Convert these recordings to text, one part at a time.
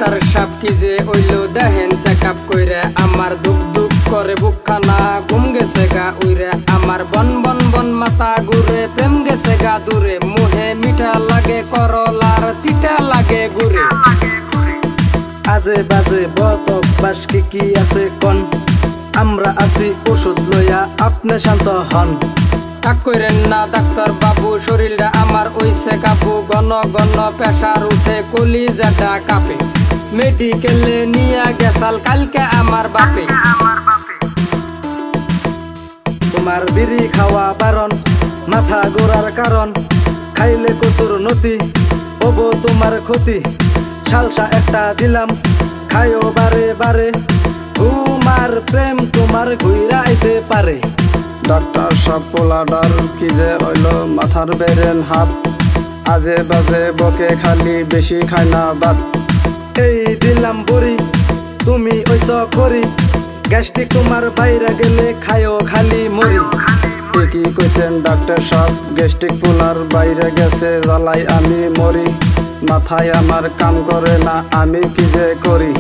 Doctor সাহেব কি যে হইলো দেখেন চেকআপ কইরা আমার দুঃখ দুঃখ করে বুকখানা ঘুম গেছে গা উইরে আমার বন বন বন মাথা ঘুরে প্রেম গেছে গা দূরে মুহে মিঠা লাগে করলার তিতা লাগে ঘুরে আজে বাজে বতক বাস কি আছে কোন আমরা আছি ওষুধ লইয়া আপনি শান্ত হন তাক কইরেন না ডাক্তার বাবু শরীরটা আমার ওইছে কাবু ঘন ঘন প্রেসার উঠে কলিজাটা কাঁপে মেডিকেলে নিয়ে গেছাল কালকে আমার বাপে তোমার বিড়ি খাওয়া বারণ মাথা গোড়ার কারণ খাইলে কচুর নতি ওগো তোমার ক্ষতি সালসা একটা দিলাম খায়ও বারে বারে তোমার প্রেম তোমার ঘুইরা আইতে পারে ডাক্তার সাহেব পোলাডার কি যে হইল মাথার বেরেন হাত আজে বাজে বকে খালি বেশি খায় না বাত এই দিলাম বড়ি তুমি ওইস করি গ্যাস্ট্রিক তোমার বাইরে গেলে খায়ও খালি মরি কি কইছেন ডাক্তার সাহেব গ্যাস্ট্রিক পোলার বাইরে গেছে জ্বালাই আমি মরি মাথায় আমার কাম করে না আমি কি যে করি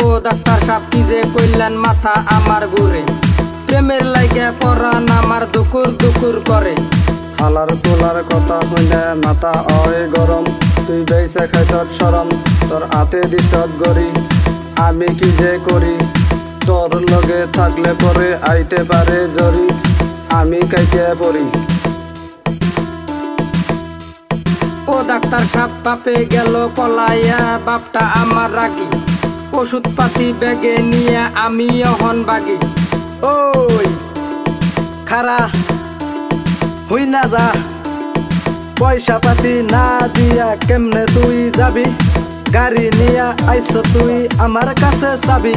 ও ডাক্তার সাহেব কি যে কইলেন মাথা আমার ঘুরে প্রেমের লাইগে পরান আমার দুকুর দুকুর করে হালার পোলার কথা হইলে মাথা হয় গরম তুই বেইছে খাইছত সরম তোর হাতে দিছত গড়ি আমি কি যে করি তোর লগে থাকলে পরে আইতে পারে জরি আমি কাইতে পড়ি ও ডাক্তার সাহেব বাপে গেল পলাইয়া বাপটা আমার রাগি ওষুধ পাতি ব্যাগে নিয়ে আমি অহন বাগি ওই খারা হই না যা পয়সা পাতি না দিয়া কেমনে তুই যাবি গাড়ি নিয়া আইস তুই আমার কাছে চাবি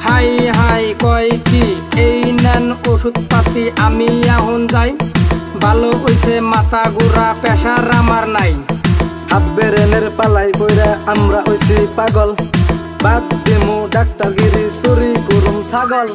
হাই হাই কয় কি এই নেন ওষুধ পাতি আমি এখন যাই ভালো হইছে মাথা ঘুরা প্রেসার আমার নাই হাত বেরেনের পালাই পইরা আমরা হইছি পাগল বাদ দিমু ডাক্তারগিরি চুরি করুম ছাগল।